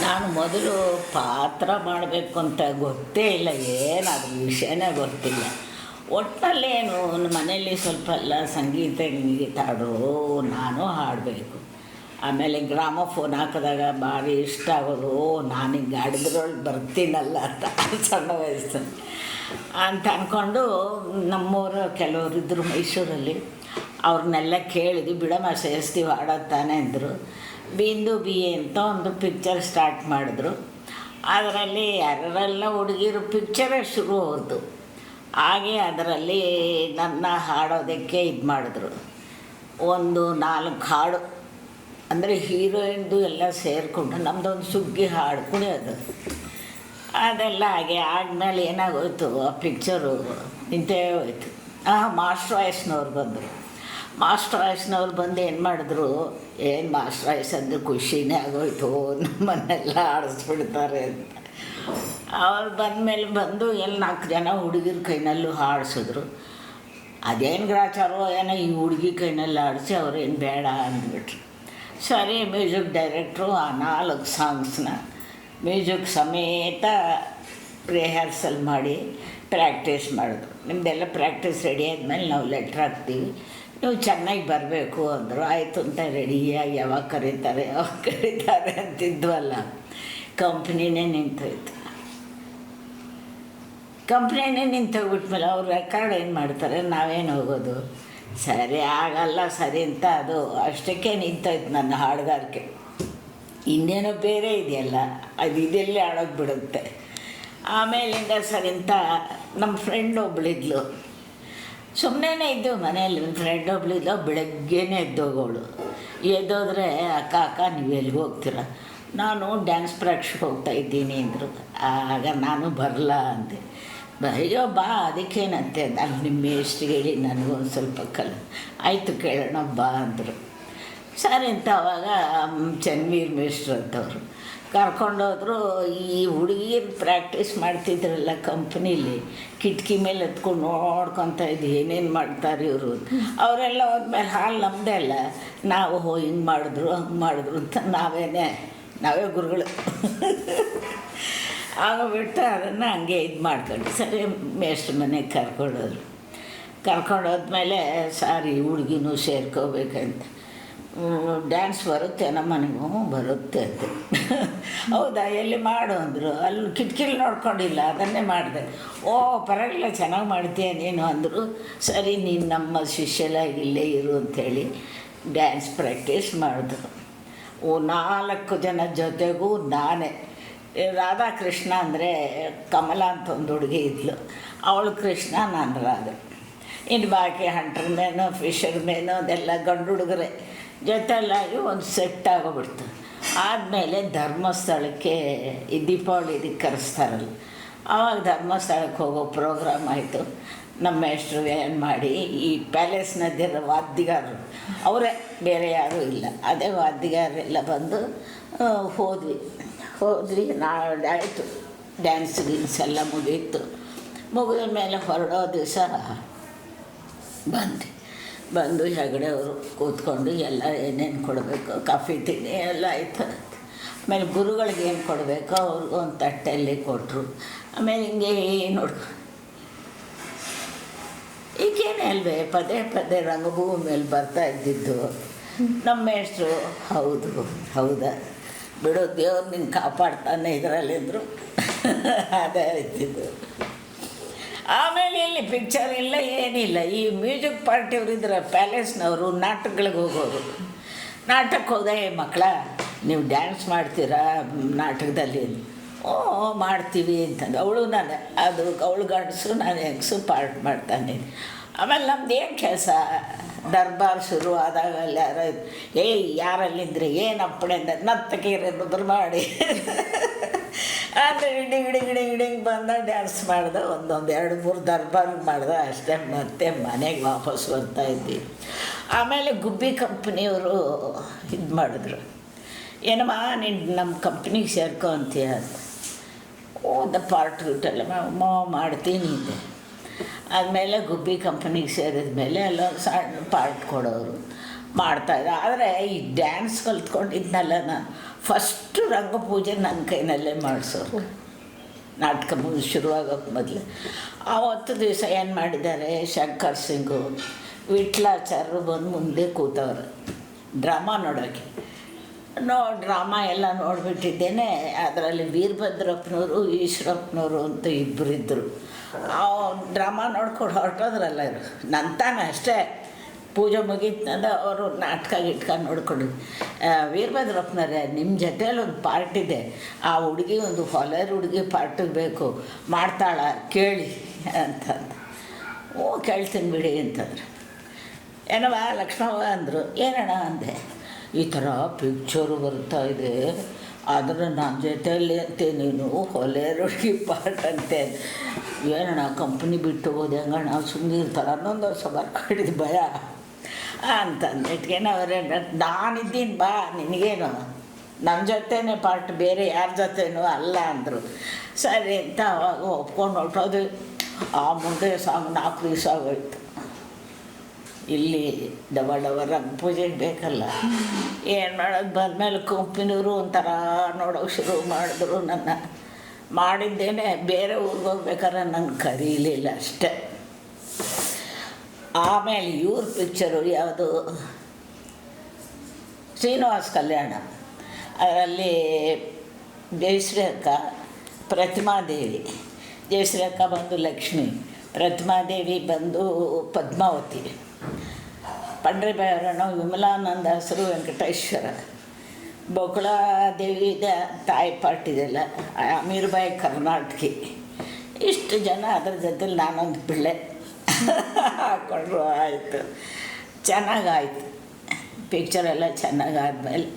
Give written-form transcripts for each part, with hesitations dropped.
ನಾನು ಮೊದಲು ಪಾತ್ರ ಮಾಡಬೇಕು ಅಂತ ಗೊತ್ತೇ ಇಲ್ಲ, ಏನಾದರೂ ವಿಷಯನೇ ಗೊತ್ತಿಲ್ಲ. ಒಟ್ಟಿನಲ್ಲೇನು ಮನೆಯಲ್ಲಿ ಸ್ವಲ್ಪ ಎಲ್ಲ ಸಂಗೀತ ಗೀತ ಹಾಡೋರು, ನಾನು ಹಾಡಬೇಕು. ಆಮೇಲೆ ಗ್ರಾಮಫೋನ್ ಹಾಕಿದಾಗ ಭಾರಿ ಇಷ್ಟ ಆಗೋದು, ನಾನು ಹಿಂಗೆ ಹಾಡಿದ್ರೊಳಗೆ ಬರ್ತೀನಲ್ಲ ಅಂತ ಸಣ್ಣ ವಯಸ್ಸು ಅಂತ ಅಂದ್ಕೊಂಡು ನಮ್ಮೂರು ಕೆಲವರು ಇದ್ದರು ಮೈಸೂರಲ್ಲಿ. ಅವ್ರನ್ನೆಲ್ಲ ಕೇಳಿದ್ವಿ, ಬಿಡಮ್ಮ ಸೇರಿಸ್ತೀವಿ ಹಾಡೋದು ತಾನೇ ಅಂದರು. ಬಿಂದು ಬಿ ಎ ಅಂತ ಒಂದು ಪಿಕ್ಚರ್ ಸ್ಟಾರ್ಟ್ ಮಾಡಿದ್ರು. ಅದರಲ್ಲಿ ಯಾರೆಲ್ಲ ಹುಡುಗಿರು ಪಿಕ್ಚರೇ ಶುರು ಹೋಯ್ತು. ಹಾಗೆ ಅದರಲ್ಲಿ ನನ್ನ ಹಾಡೋದಕ್ಕೆ ಇದು ಮಾಡಿದ್ರು. ಒಂದು 4 ಹಾಡು ಅಂದರೆ ಹೀರೋಯಿನ್ದು ಎಲ್ಲ ಸೇರಿಕೊಂಡು ನಮ್ಮದೊಂದು ಸುಗ್ಗಿ ಹಾಡು ಕುಣಿಯೋದು ಅದೆಲ್ಲ. ಹಾಗೆ ಆದಮೇಲೆ ಏನಾಗೋಯ್ತು, ಆ ಪಿಕ್ಚರು ನಿಂತೇ ಹೋಯ್ತು. ಮಾಸ್ಟರ್ ವಾಯ್ಸ್ನವ್ರು ಬಂದರು. ಮಾಸ್ಟರ್ ವಾಯ್ಸ್ನವ್ರು ಬಂದು ಏನು ಮಾಡಿದ್ರು, ಏನು ಮಾಸ್ಟರ್ ವಾಯ್ಸ್ ಅಂದರೆ ಖುಷಿನೇ ಆಗೋಯ್ತು, ನಮ್ಮನ್ನೆಲ್ಲ ಆಡಿಸ್ಬಿಡ್ತಾರೆ ಅಂತ. ಅವ್ರು ಬಂದು ಎಲ್ಲ 4 ಜನ ಹುಡುಗಿರ ಕೈನಲ್ಲೂ ಹಾಡಿಸಿದ್ರು. ಅದೇನು ಗ್ರಾಚಾರೋ ಏನೋ ಈ ಹುಡುಗಿ ಕೈನಲ್ಲಿ ಆಡಿಸಿ ಅವ್ರೇನು ಬೇಡ ಅಂದ್ಬಿಟ್ರು. ಸರಿ, ಮ್ಯೂಸಿಕ್ ಡೈರೆಕ್ಟ್ರು ಆ 4 ಸಾಂಗ್ಸ್ನ ಮ್ಯೂಸಿಕ್ ಸಮೇತ ರಿಹರ್ಸಲ್ ಮಾಡಿ ಪ್ರಾಕ್ಟೀಸ್ ಮಾಡಿದ್ರು. ನಿಮ್ಮದೆಲ್ಲ ಪ್ರಾಕ್ಟೀಸ್ ರೆಡಿ ಆದಮೇಲೆ ನಾವು ಲೆಟ್ರ್ ಹಾಕ್ತೀವಿ, ನೀವು ಚೆನ್ನಾಗಿ ಬರಬೇಕು ಅಂದರು. ಆಯಿತು ಅಂತ ರೆಡಿಯಾಗಿ ಯಾವಾಗ ಕರೀತಾರೆ ಅಂತಿದ್ವಲ್ಲ. ಕಂಪ್ನಿನೇ ನಿಂತೋಯ್ತು. ಕಂಪ್ನಿನೇ ನಿಂತೋಗ್ಬಿಟ್ಮೇಲೆ ಅವ್ರು ರೆಕಾರ್ಡ್ ಏನು ಮಾಡ್ತಾರೆ, ನಾವೇನು ಹೋಗೋದು. ಸರಿ ಆಗಲ್ಲ ಸರಿ ಅಂತ ಅದು ಅಷ್ಟಕ್ಕೆ ನಿಂತೋಯ್ತು ನನ್ನ ಹಾಡುಗಾರಿಕೆ. ಇನ್ನೇನೋ ಬೇರೆ ಇದೆಯಲ್ಲ, ಅದು ಇದೆಲ್ಲೇ ಆಡೋದು ಬಿಡುತ್ತೆ. ಆಮೇಲಿಂದ ಸರಿ ಅಂತ ನಮ್ಮ ಫ್ರೆಂಡ್ ಒಬ್ಬಳಿದ್ಲು. ಸುಮ್ಮನೆ ಇದ್ದು ಮನೆಯಲ್ಲಿ ನನ್ನ ಫ್ರೆಂಡ್ ಒಬ್ಬಳಿದ್ಲು. ಬೆಳಗ್ಗೆನೇ ಎದ್ದೋಗೋಳು. ಎದ್ದೋದ್ರೆ ಅಕ್ಕ ನೀವು ಎಲ್ಲಿಗೆ ಹೋಗ್ತೀರ? ನಾನು ಡ್ಯಾನ್ಸ್ ಪ್ರಾಕ್ಟೀಸ್ಗೆ ಹೋಗ್ತಾಯಿದ್ದೀನಿ ಅಂದರು. ಆಗ ನಾನು ಬರಲ್ಲ ಅಂದೆ. ಅಯ್ಯೋ ಬಾ, ಅದಕ್ಕೇನಂತೆ, ನಾನು ನಿಮ್ಮ ಮೇಷ್ಟ್ರಿಗೆ ಹೇಳಿ ನನಗೊಂದು ಸ್ವಲ್ಪ ಆಯಿತು ಕೇಳೋಣ ಬಾ ಅಂದರು. ಸರಿ ಅಂತ ಅವಾಗ ಚನ್ವೀರ್ ಮೇಷ್ಟ್ರು ಅಂತವರು ಕರ್ಕೊಂಡೋದ್ರು. ಈ ಹುಡುಗಿರು ಪ್ರಾಕ್ಟೀಸ್ ಮಾಡ್ತಿದ್ರಲ್ಲ ಕಂಪ್ನೀಲಿ, ಕಿಟಕಿ ಮೇಲೆ ಎತ್ಕೊಂಡು ನೋಡ್ಕೊತ ಇದ್ದು ಏನೇನು ಮಾಡ್ತಾರೆ ಇವರು. ಅವರೆಲ್ಲ ಹೋದ್ಮೇಲೆ ಹಾಲು ನಮ್ಮದೇ ಅಲ್ಲ, ನಾವು ಹಿಂಗೆ ಮಾಡಿದ್ರು ಹಂಗೆ ಮಾಡಿದ್ರು ಅಂತ ನಾವೇ ಗುರುಗಳು ಆಗೋಗ್ಬಿಟ್ಟು ಅದನ್ನು ಹಂಗೆ ಇದು ಮಾಡ್ಕೊಂಡು ಸರಿ ಮೇಷ್ಟ್ರ ಮನೆಗೆ ಕರ್ಕೊಂಡೋದ್ಮೇಲೆ ಸಾರಿ ಹುಡುಗಿನೂ ಸೇರ್ಕೋಬೇಕಂತ. ಡ್ಯಾನ್ಸ್ ಬರುತ್ತೆ ನಮ್ಮ ಮನೆಗೂ ಬರುತ್ತೆ ಅಂತ. ಹೌದಾ, ಎಲ್ಲಿ ಮಾಡು ಅಂದರು. ಅಲ್ಲಿ ಕಿಟಕಿಲಿ ನೋಡ್ಕೊಂಡಿಲ್ಲ, ಅದನ್ನೇ ಮಾಡಿದೆ. ಪರವಾಗಿಲ್ಲ, ಚೆನ್ನಾಗಿ ಮಾಡ್ತೀಯ ನೀನು ಅಂದರು. ಸರಿ, ನೀನು ನಮ್ಮ ಶಿಷ್ಯಲಾಗಿ ಇಲ್ಲೇ ಇರು ಅಂಥೇಳಿ ಡ್ಯಾನ್ಸ್ ಪ್ರಾಕ್ಟೀಸ್ ಮಾಡಿದ್ರು. 4 ಜನ ಜೊತೆಗೂ ನಾನೇ. ರಾಧಾಕೃಷ್ಣ ಅಂದರೆ ಕಮಲ ಅಂತ ಒಂದು ಹುಡುಗಿ ಇದ್ಲು, ಅವಳು ಕೃಷ್ಣ, ನಾನು ರಾಧಾ. ಇನ್ನು ಬಾಕಿ ಹಂಟ್ರ್ ಮೇನು ಫಿಶರ್ ಮೇನು ಅದೆಲ್ಲ ಗಂಡು ಹುಡುಗರೆ ಜೊತೆಲ್ಲಾಗಿ ಒಂದು ಸೆಟ್ ಆಗೋಗ್ಬಿಡ್ತು. ಆದಮೇಲೆ ಧರ್ಮಸ್ಥಳಕ್ಕೆ ಈ ದೀಪಾವಳಿ ಇದಕ್ಕೆ ಕರೆಸ್ತಾರಲ್ಲ, ಆವಾಗ ಧರ್ಮಸ್ಥಳಕ್ಕೆ ಹೋಗೋ ಪ್ರೋಗ್ರಾಮ್ ಆಯಿತು. ನಮ್ಮ ಮೇಷ್ಟ್ರು ಏನು ಮಾಡಿ ಈ ಪ್ಯಾಲೇಸ್ನದ್ದಿರೋ ವಾದ್ಯಗಾರರು ಅವರೇ, ಬೇರೆ ಯಾರೂ ಇಲ್ಲ, ಅದೇ ವಾದ್ಯಗಾರರೆಲ್ಲ ಬಂದು ಹೋದ್ವಿ. ಆಯಿತು, ಡ್ಯಾನ್ಸ್ ಗೀನ್ಸ್ ಎಲ್ಲ ಮುಗಿದ ಮೇಲೆ ಹೊರಡೋ ದಿವಸ ಬಂದು ಹೆಗಡೆ ಅವರು ಕೂತ್ಕೊಂಡು ಎಲ್ಲ ಏನೇನು ಕೊಡಬೇಕು, ಕಾಫಿ ತಿಂಡಿ ಎಲ್ಲ ಆಯಿತು. ಆಮೇಲೆ ಗುರುಗಳಿಗೆ ಏನು ಕೊಡಬೇಕು ಅವ್ರಿಗೂ ಒಂದು ತಟ್ಟೆಯಲ್ಲಿ ಕೊಟ್ಟರು. ಆಮೇಲೆ ಹಿಂಗೆ ಈಗೇನೇ ಅಲ್ವೇ ಪದೇ ರಂಗಭೂಮಿ ಮೇಲೆ ಬರ್ತಾ ಇದ್ದಿದ್ದು. ನಮ್ಮ ಮೇಷ್ಟ್ರು ಹೌದಾ ಬಿಡು, ದೇವ್ರು ನಿನ್ನ ಕಾಪಾಡ್ತಾನೆ ಇದರಲ್ಲಿದ್ದರು ಅದೇ ಇದ್ದಿದ್ದು. ಆಮೇಲೆ ಇಲ್ಲಿ ಪಿಕ್ಚರ್ ಇಲ್ಲ, ಏನಿಲ್ಲ. ಈ ಮ್ಯೂಸಿಕ್ ಪಾರ್ಟಿಯವ್ರು ಇದ್ರೆ ಪ್ಯಾಲೇಸ್ನವರು ನಾಟಕಗಳಿಗೆ ಹೋಗೋರು. ನಾಟಕಕ್ಕೆ ಹೋದೆ, ಮಕ್ಕಳ ನೀವು ಡ್ಯಾನ್ಸ್ ಮಾಡ್ತೀರಾ ನಾಟಕದಲ್ಲಿ? ಮಾಡ್ತೀವಿ ಅಂತಂದು ಅವಳು ಗಂಡಸು, ನಾನು ಹೆಂಗಸು ಪಾರ್ಟ್ ಮಾಡ್ತಾನೆ. ಆಮೇಲೆ ನಮ್ದು ಏನು ಕೆಲಸ, ದರ್ಬಾರ್ ಶುರು ಆದಾಗಲ್ಲ ಯಾರಲ್ಲಿದ್ದರೆ ಏನಪ್ಪಣೆ ಅಂತ ನರ್ತಕಿಯರು ಬದ್ರು ಮಾಡಿ ಆದರೆ ಇಡಿಂಗ್ ಬಂದ ಡ್ಯಾನ್ಸ್ ಮಾಡ್ದೆ. 2-3 ದರ್ಬಾರ್ ಮಾಡ್ದೆ ಅಷ್ಟೇ. ಮತ್ತೆ ಮನೆಗೆ ವಾಪಸ್ ಬರ್ತಾಯಿದ್ವಿ. ಆಮೇಲೆ ಗುಬ್ಬಿ ಕಂಪ್ನಿಯವರು ಇದು ಮಾಡಿದ್ರು, ಏನಮ್ಮ ನೀನು ನಮ್ಮ ಕಂಪ್ನಿಗೆ ಸೇರ್ಕೊ ಅಂತೀಯ ಅಂತ. ಪಾರ್ಟ್ ಗಿಟ್ಟೆಲ್ಲ ಮಾಡ್ತೀನಿ ಅಂದೆ. ಆದಮೇಲೆ ಗುಬ್ಬಿ ಕಂಪ್ನಿಗೆ ಸೇರಿದ ಮೇಲೆ ಅಲ್ಲೊಂದು ಸಣ್ಣ ಪಾರ್ಟ್ ಕೊಡೋರು ಮಾಡ್ತಾಯಿದ್ದೆ. ಆದರೆ ಈ ಡ್ಯಾನ್ಸ್ ಕಲ್ತ್ಕೊಂಡಿದ್ನಲ್ಲ ನಾನು, ಫಸ್ಟು ರಂಗಪೂಜೆ ನನ್ನ ಕೈನಲ್ಲೇ ಮಾಡಿಸೋರು. ನಾಟಕ ಶುರುವಾಗೋಕ್ಕೆ ಮೊದಲು ಆವತ್ತು ದಿವಸ ಏನು ಮಾಡಿದ್ದಾರೆ, ಶಂಕರ್ ಸಿಂಗು ವಿಟ್ಲಾಚಾರ್ಯರು ಬಂದು ಮುಂದೆ ಕೂತವ್ರು ಡ್ರಾಮಾ ನೋಡೋಕ್ಕೆ. ಡ್ರಾಮಾ ಎಲ್ಲ ನೋಡಿಬಿಟ್ಟಿದ್ದೇನೆ. ಅದರಲ್ಲಿ ವೀರಭದ್ರಪ್ಪನವರು ಈಶ್ವರಪ್ಪನವರು ಅಂತ ಇಬ್ಬರಿದ್ದರು. ಆ ಡ್ರಾಮಾ ನೋಡ್ಕೊಂಡು ಹೊರಟೋದ್ರಲ್ಲ ಇವರು. ನನ್ನ ತಾನೇ ಅಷ್ಟೇ ಪೂಜೆ ಮುಗೀತಂದ ಅವರು ನಾಟಕ ನೋಡ್ಕೊಂಡು, ವೀರಭದ್ರಪ್ಪನವ್ರೆ ನಿಮ್ಮ ಜೊತೆಯಲ್ಲಿ ಒಂದು ಪಾರ್ಟ್ ಇದೆ, ಆ ಹುಡುಗಿ ಒಂದು ಹೊಲರ್ ಹುಡುಗಿ ಪಾರ್ಟಿಗೆ ಬೇಕು, ಮಾಡ್ತಾಳ ಕೇಳಿ ಅಂತಂದು. ಓ ಕೇಳ್ತೀನಿ ಬಿಡಿ ಅಂತಂದ್ರು. ಏನವ ಲಕ್ಷ್ಮವ್ವ ಅಂದರು. ಏನಣ್ಣ ಅಂದೆ. ಈ ಥರ ಪಿಕ್ಚರು ಬರ್ತಾ ಇದೆ, ಆದರೆ ನನ್ನ ಜೊತೆಯಲ್ಲಿ ಅಂತೆ ನೀನು ಹೊಲೆರ್ ಹುಡುಗಿ ಪಾರ್ಟ್ ಅಂತೆ. ಏನಣ್ಣ ಕಂಪ್ನಿ ಬಿಟ್ಟು ಹೋದೆ ಹಂಗಣ್ಣ ಸುಮ್ಮನೆ ಇರ್ತಾರೆ ಅನ್ನೊಂದು ವರ್ಷ ಬರ್ಕೊಂಡಿದ್ದು ಭಯ ಅಂತಂದು ಇಟ್ಕೇನವ್ರೆ. ನಾನಿದ್ದೀನಿ ಬಾ, ನಿನಗೇನು ನನ್ನ ಜೊತೆನೇ ಪಾರ್ಟ್, ಬೇರೆ ಯಾರ ಜೊತೆನೂ ಅಲ್ಲ ಅಂದರು. ಸರಿ ಅಂತ ಅವಾಗ ಒಪ್ಕೊಂಡು ಹೊರಟೋದು. ಆ ಮುಂದೆ 4 ದಿವಸ ಆಗೋಯ್ತು. ಇಲ್ಲಿ ಡಬಲ್ ರಂಗಪೂಜೆಗೆ ಬೇಕಲ್ಲ, ಏನು ಮಾಡೋದು. ಬಂದಮೇಲೆ ಕಂಪ್ನಿಯವರು ಒಂಥರ ನೋಡೋಕೆ ಶುರು ಮಾಡಿದ್ರು. ನನ್ನ ಮಾಡಿದ್ದೇನೆ. ಬೇರೆ ಊರಿಗೆ ಹೋಗ್ಬೇಕಾದ್ರೆ ನನ್ನ ಕರೀಲಿಲ್ಲ ಅಷ್ಟೆ. ಆಮೇಲೆ ಇವ್ರ ಪಿಕ್ಚರು ಯಾವುದು, ಶ್ರೀನಿವಾಸ ಕಲ್ಯಾಣ. ಅದರಲ್ಲಿ ಜಯಶ್ರೀ ಅಕ್ಕ, ಪ್ರತಿಮಾದೇವಿ. ಜಯಶ್ರೀ ಅಕ್ಕ ಬಂದು ಲಕ್ಷ್ಮಿ, ಪ್ರತಿಮಾದೇವಿ ಬಂದು ಪದ್ಮಾವತಿ, ಪಂಡ್ರಿಬಾಯಿ ವಿಮಲಾನಂದ ಹೆಸರು ವೆಂಕಟೇಶ್ವರ, ಬೊಕಳಾದೇವಿ ತಾಯಿ ಪಾರ್ಟ್ ಇದೆಲ್ಲ, ಅಮೀರ್ಬಾಯಿ ಕರ್ನಾಟಕಿ. ಇಷ್ಟು ಜನ ಅದ್ರ ಜೊತೆಲಿ ನಾನೊಂದು ಪಿಳ್ಳೆ ಹಾಕ್ಕೊಂಡ್ರು. ಆಯಿತು, ಚೆನ್ನಾಗಾಯಿತು. ಪಿಕ್ಚರೆಲ್ಲ ಚೆನ್ನಾಗಾದ್ಮೇಲೆ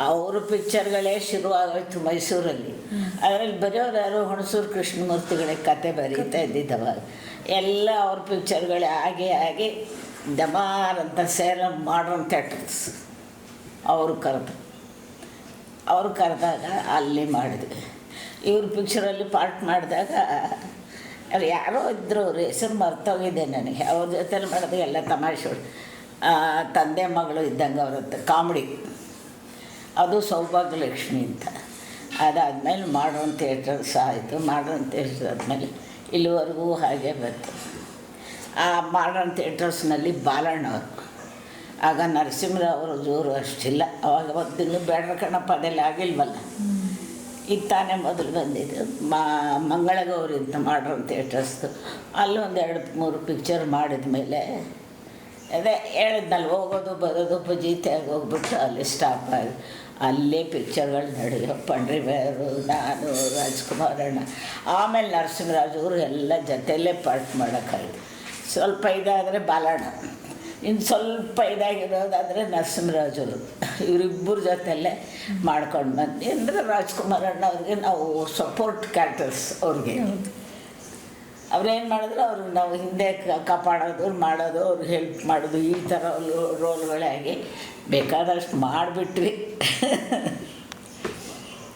ಅವ್ರ ಪಿಕ್ಚರ್ಗಳೇ ಶುರುವಾಗೋಯ್ತು ಮೈಸೂರಲ್ಲಿ. ಅದರಲ್ಲಿ ಬರೆಯೋರು ಯಾರು, ಹುಣಸೂರು ಕೃಷ್ಣಮೂರ್ತಿಗಳೇ ಕತೆ ಬರೀತಾ ಇದ್ದಿದ್ದವಾಗ. ಎಲ್ಲ ಅವ್ರ ಪಿಕ್ಚರ್ಗಳೇ ಆಗಿ ದಮಾರ್ ಅಂತ ಸೇಲಂ ಮಾಡ್ರನ್ ಥಿಯೇಟರ್ಸ್ ಅವರು ಕರೆದಾಗ ಅಲ್ಲಿ ಮಾಡಿದ್ವಿ. ಇವ್ರ ಪಿಕ್ಚರಲ್ಲಿ ಪಾರ್ಟ್ ಮಾಡಿದಾಗ ಅವ್ರು ಯಾರೋ ಇದ್ದರು, ಅವ್ರ ಹೆಸರು ಮರ್ತೋಗಿದೆ ನನಗೆ. ಅವ್ರ ಜೊತೆಲಿ ಮಾಡಿದಾಗ ಎಲ್ಲ ತಮಾಷೆ, ತಂದೆ ಮಗಳು ಇದ್ದಂಗೆ ಅವ್ರದ್ದು ಕಾಮಿಡಿ. ಅದು ಸೌಭಾಗ್ಯಲಕ್ಷ್ಮಿ ಅಂತ. ಅದಾದಮೇಲೆ ಮಾಡ್ರನ್ ಥಿಯೇಟರ್ಸ್ ಆಯಿತು. ಮಾಡ್ರನ್ ಥಿಯೇಟರ್ ಆದಮೇಲೆ ಇಲ್ಲಿವರೆಗೂ ಹಾಗೆ ಬಂತು. ಆ ಮಾಡ್ರನ್ ಥಿಯೇಟರ್ಸ್ನಲ್ಲಿ ಬಾಲಣ್ಣವರು, ಆಗ ನರಸಿಂಹರಾವ್ ಅವರು ಜೋರು ಅಷ್ಟಿಲ್ಲ. ಅವಾಗ ಒಂದು ಬೇಡ ಕಣಪ್ಪ ಅದೆಲ್ಲ ಆಗಿಲ್ವಲ್ಲ. ಈಗ ತಾನೇ ಮೊದಲು ಬಂದಿದ್ದು ಮಂಗಳಗೌರಿ ಅಂತ ಮಾಡ್ರನ್ ಥಿಯೇಟರ್ಸ್ದು. ಅಲ್ಲಿ 2-3 ಪಿಕ್ಚರ್ ಮಾಡಿದ ಮೇಲೆ ಅದೇ ಹೇಳಿದ್ನಲ್ಲಿ ಹೋಗೋದು ಬರೋದು ಪಜೀತಿಯಾಗಿ ಹೋಗ್ಬಿಟ್ಟು ಅಲ್ಲಿ ಸ್ಟಾಪ್ ಆಗಿ ಅಲ್ಲೇ ಪಿಕ್ಚರ್ಗಳು ನಡೆಯೋ. ಪಂಡ್ರಿಬಾಯರು, ನಾನು, ರಾಜ್ಕುಮಾರಣ್ಣ, ಆಮೇಲೆ ನರಸಿಂಹರಾಜವರು ಎಲ್ಲ ಜೊತೆಯಲ್ಲೇ ಪಾರ್ಟ್ ಮಾಡೋಕ್ಕಾಯ್ತು. ಸ್ವಲ್ಪ ಇದಾದರೆ ಬಾಲಣ್ಣ, ಇನ್ನು ಸ್ವಲ್ಪ ಇದಾಗಿರೋದಾದರೆ ನರಸಿಂಹರಾಜರು. ಇವರಿಬ್ಬರ ಜೊತೆಯಲ್ಲೇ ಮಾಡ್ಕೊಂಡು ಬಂದು ಅಂದರೆ ರಾಜ್ಕುಮಾರಣ್ಣ ಅವ್ರಿಗೆ ನಾವು ಸಪೋರ್ಟ್ ಕ್ಯಾರೆಕ್ಟರ್ಸ್. ಅವ್ರಿಗೆ ಅವ್ರೇನು ಮಾಡಿದ್ರು ಅವ್ರಿಗೆ ನಾವು ಹಿಂದೆ ಕಾಪಾಡೋದು ಮಾಡೋದು, ಅವ್ರಿಗೆ ಹೆಲ್ಪ್ ಮಾಡೋದು, ಈ ಥರ ರೋಲ್ಗಳೇ ಆಗಿ ಬೇಕಾದಷ್ಟು ಮಾಡಿಬಿಟ್ವಿ.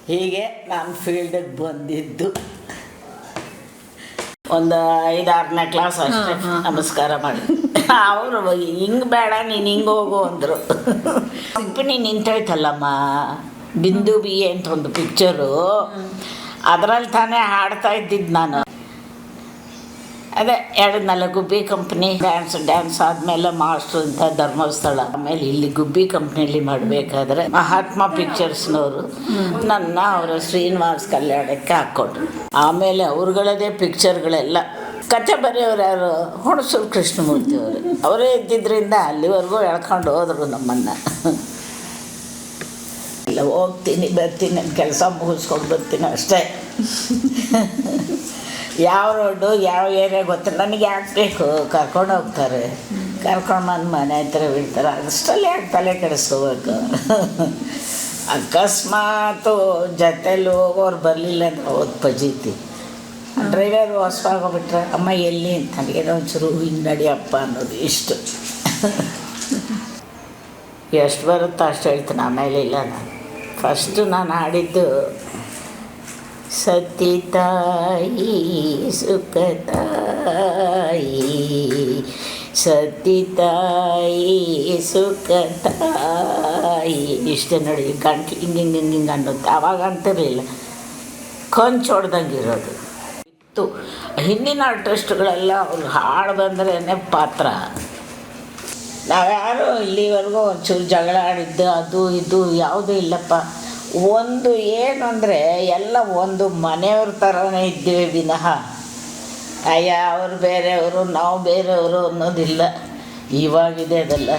ಹೀಗೆ ನಾನು ಫೀಲ್ಡಿಗೆ ಬಂದಿದ್ದು ಒಂದು 5-6ನೇ ಕ್ಲಾಸ್ ಅಷ್ಟೇ. ನಮಸ್ಕಾರ ಮಾಡಿ ಅವರು ಹಿಂಗೆ ಬೇಡ ನೀನು ಹಿಂಗೆ ಹೋಗು ಅಂದರು. ಕಂಪನಿ ನಿಂತೋಯ್ತಲ್ಲಮ್ಮ, ಬಿಂದು ಬಿ ಎ ಅಂತ ಒಂದು ಪಿಕ್ಚರು, ಅದರಲ್ಲಿ ತಾನೇ ಹಾಡ್ತಾ ಇದ್ದಿದ್ದು ನಾನು. ಅದೇ ಹೇಳಿದ್ನಲ್ಲ ಗುಬ್ಬಿ ಕಂಪ್ನಿ, ಡ್ಯಾನ್ಸ್ ಆದಮೇಲೆ ಮಾಸ್ಟ್ರು ಅಂತ ಧರ್ಮಸ್ಥಳ. ಆಮೇಲೆ ಇಲ್ಲಿ ಗುಬ್ಬಿ ಕಂಪ್ನಿಯಲ್ಲಿ ಮಾಡಬೇಕಾದ್ರೆ ಮಹಾತ್ಮ ಪಿಕ್ಚರ್ಸ್ನವರು ನನ್ನ ಅವರ ಶ್ರೀನಿವಾಸ ಕಲ್ಯಾಣಕ್ಕೆ ಹಾಕ್ಕೊಟ್ರು. ಆಮೇಲೆ ಅವ್ರುಗಳದೇ ಪಿಕ್ಚರ್ಗಳೆಲ್ಲ. ಕಥೆ ಬರೆಯೋರು ಯಾರು, ಹುಣಸೂರು ಕೃಷ್ಣಮೂರ್ತಿ ಅವರು. ಅವರೇ ಇದ್ದಿದ್ದರಿಂದ ಅಲ್ಲಿವರೆಗೂ ಎಳ್ಕೊಂಡು ಹೋದರು ನಮ್ಮನ್ನು. ಇಲ್ಲ ಹೋಗ್ತೀನಿ ಬರ್ತೀನಿ, ನನ್ನ ಕೆಲಸ ಮುಗಿಸ್ಕೊಂಡು ಬರ್ತೀನಿ ಅಷ್ಟೇ. ಯಾವ ರೋಡು ಯಾವ ಏರಿಯಾ ಗೊತ್ತಿಲ್ಲ ನನಗೆ. ಯಾಕೆ ಬೇಕು, ಕರ್ಕೊಂಡು ಹೋಗ್ತಾರೆ, ಕರ್ಕೊಂಡು ಬಂದು ಮನೆ ಹತ್ರ ಬಿಡ್ತಾರೆ. ಅಷ್ಟರಲ್ಲಿ ಯಾಕೆ ತಲೆ ಕೆಡಿಸ್ಕೋಬೇಕು. ಅಕಸ್ಮಾತು ಜೊತೆಲಿ ಹೋಗೋರು ಬರಲಿಲ್ಲ ಅಂದರೆ ಹೋದ್ ಪಜೀತಿ. ಡ್ರೈವರ್ ಹೊಸವಾಗೋಗ್ಬಿಟ್ರೆ ಅಮ್ಮ ಎಲ್ಲಿ ಅಂತ ನನಗೇನೋ ಒಂಚೂರು ಹಿಂಗೆ ನಡಿಯಪ್ಪ ಅನ್ನೋದು ಇಷ್ಟು. ಎಷ್ಟು ಬರುತ್ತೋ ಅಷ್ಟು ಹೇಳ್ತೀನಿ, ಆಮೇಲೆ ಇಲ್ಲ. ನಾನು ಫಸ್ಟು ನಾನು ಆಡಿದ್ದು ಸತಿ ತಾಯಿ ಸುಖ ತಾಯಿ, ಸತಿ ತಾಯಿ ಸುಖ ತಾಯಿ. ಇಷ್ಟೇ ನೋಡಿ ಗಂಟ್ಲು ಹಿಂಗೆ ಅನ್ನುತ್ತೆ. ಆವಾಗ ಅಂತಿರಲಿಲ್ಲ, ಕೊಂಚ್ ಹೊಡ್ದಂಗೆ ಇರೋದು ಇತ್ತು. ಹಿಂದಿನ ಆರ್ಟಿಸ್ಟ್ಗಳೆಲ್ಲ ಅವ್ರು ಹಾಡು ಬಂದ್ರೇ ಪಾತ್ರ. ನಾವ್ಯಾರು ಇಲ್ಲಿವರೆಗೂ ಒಂಚೂರು ಜಗಳ ಆಡಿದ್ದು ಅದು ಇದು ಯಾವುದೂ ಇಲ್ಲಪ್ಪ. ಒಂದು ಏನು ಅಂದರೆ ಎಲ್ಲ ಒಂದು ಮನೆಯವ್ರ ಥರನೇ ಇದ್ದೀವಿ ವಿನಃ ಅಯ್ಯ ಅವ್ರು ಬೇರೆಯವರು ನಾವು ಬೇರೆಯವರು ಅನ್ನೋದಿಲ್ಲ. ಇವಾಗಿದೆ ಅದೆಲ್ಲ.